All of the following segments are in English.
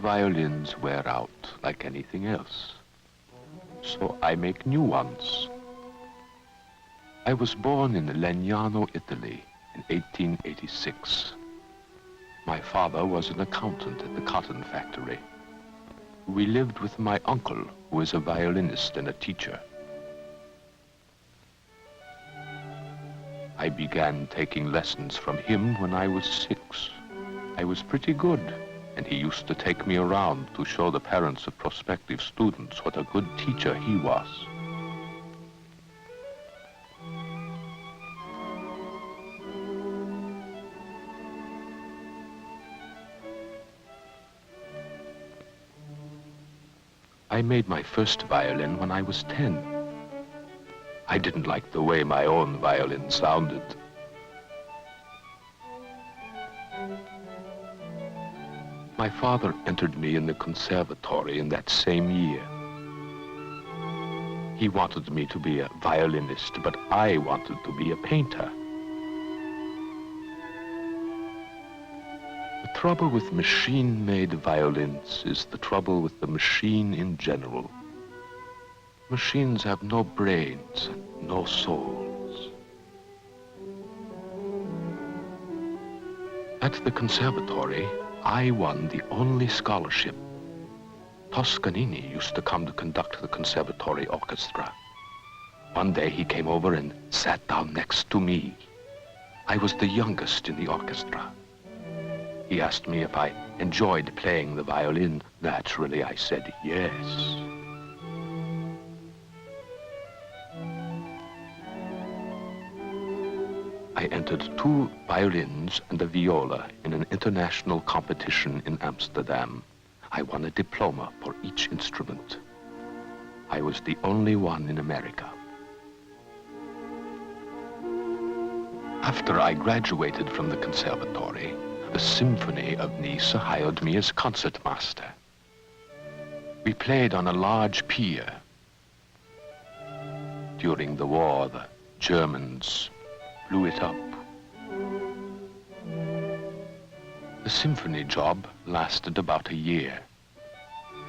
violins wear out like anything else. So I make new ones. I was born in Legnano, Italy in 1886. My father was an accountant at the cotton factory. We lived with my uncle, who is a violinist and a teacher. I began taking lessons from him when I was 6. I was pretty good, and he used to take me around to show the parents of prospective students what a good teacher he was. I made my first violin when I was 10. I didn't like the way my own violin sounded. My father entered me in the conservatory in that same year. He wanted me to be a violinist, but I wanted to be a painter. The trouble with machine-made violins is the trouble with the machine in general. Machines have no brains, no souls. At the conservatory, I won the only scholarship. Toscanini used to come to conduct the conservatory orchestra. One day he came over and sat down next to me. I was the youngest in the orchestra. He asked me if I enjoyed playing the violin. Naturally, I said yes. I entered 2 violins and a viola in an international competition in Amsterdam. I won a diploma for each instrument. I was the only one in America. After I graduated from the conservatory, the Symphony of Nice hired me as concertmaster. We played on a large pier. During the war, the Germans blew it up. The symphony job lasted about a year.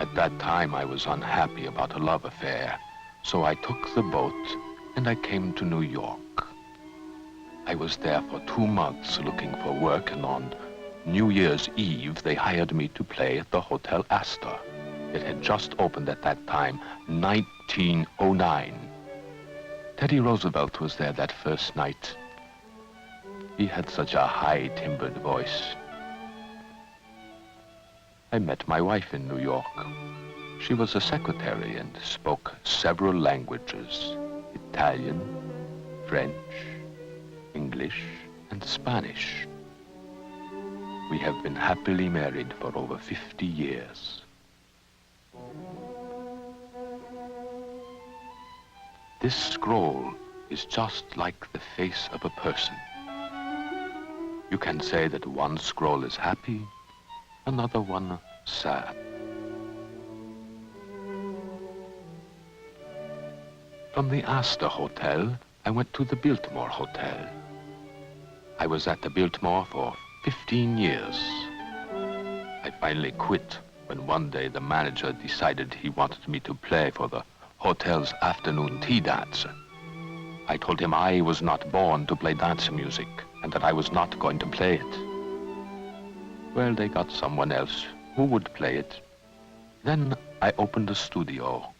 At that time, I was unhappy about a love affair, so I took the boat and I came to New York. I was there for 2 months looking for work, and on New Year's Eve, they hired me to play at the Hotel Astor. It had just opened at that time, 1909. Teddy Roosevelt was there that first night. He had such a high-timbered voice. I met my wife in New York. She was a secretary and spoke several languages: Italian, French, English, and Spanish. We have been happily married for over 50 years. This scroll is just like the face of a person. You can say that one scroll is happy, another one sad. From the Astor Hotel, I went to the Biltmore Hotel. I was at the Biltmore for 15 years. I finally quit when one day the manager decided he wanted me to play for the hotel's afternoon tea dance. I told him I was not born to play dance music and that I was not going to play it. Well, they got someone else who would play it. Then I opened a studio.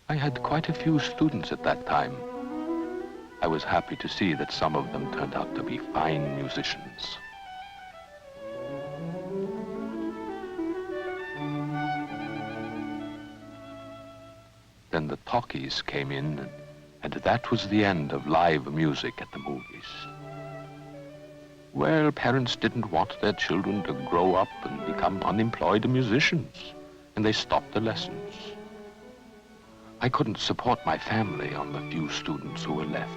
I had quite a few students at that time. I was happy to see that some of them turned out to be fine musicians. Then the talkies came in, and that was the end of live music at the movies. Well, parents didn't want their children to grow up and become unemployed musicians, and they stopped the lessons. I couldn't support my family on the few students who were left.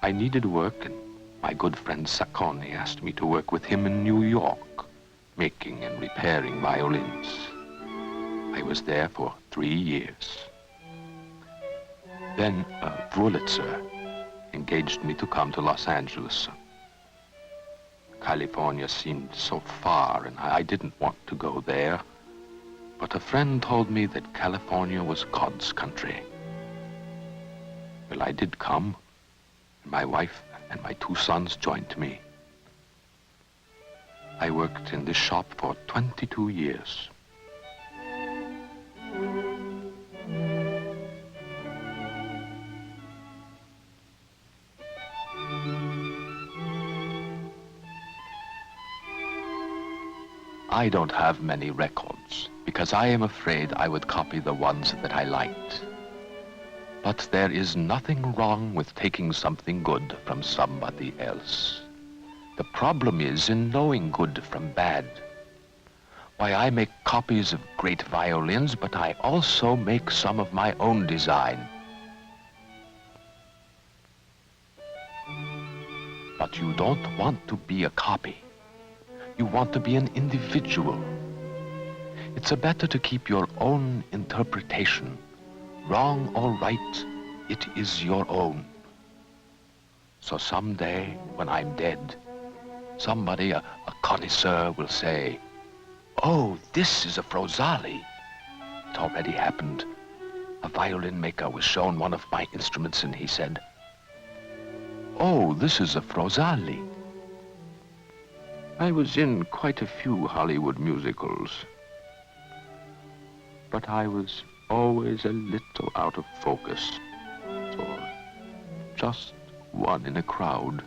I needed work, and my good friend Sacconi asked me to work with him in New York, making and repairing violins. I was there for 3 years. Then Wurlitzer, engaged me to come to Los Angeles. California seemed so far, and I didn't want to go there. But a friend told me that California was God's country. Well, I did come. My wife and my 2 sons joined me. I worked in this shop for 22 years. I don't have many records because I am afraid I would copy the ones that I liked. But there is nothing wrong with taking something good from somebody else. The problem is in knowing good from bad. Why, I make copies of great violins, but I also make some of my own design. But you don't want to be a copy. You want to be an individual. It's better to keep your own interpretation. Wrong or right, it is your own. So someday, when I'm dead, somebody, a connoisseur, will say, "Oh, this is a Frosali." It already happened. A violin maker was shown one of my instruments and he said, "Oh, this is a Frosali." I was in quite a few Hollywood musicals, but I was always a little out of focus, or just one in a crowd.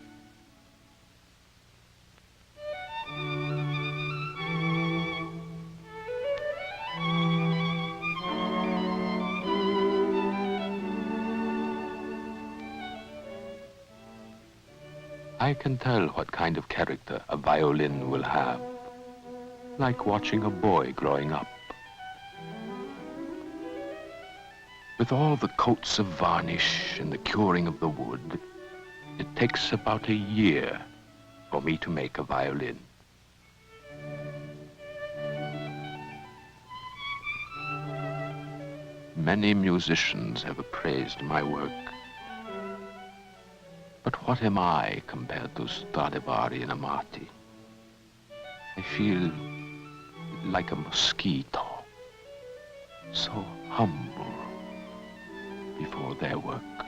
I can tell what kind of character a violin will have, like watching a boy growing up. With all the coats of varnish and the curing of the wood, it takes about a year for me to make a violin. Many musicians have praised my work. But what am I compared to Stradivari and Amati? I feel like a mosquito, so humble before their work.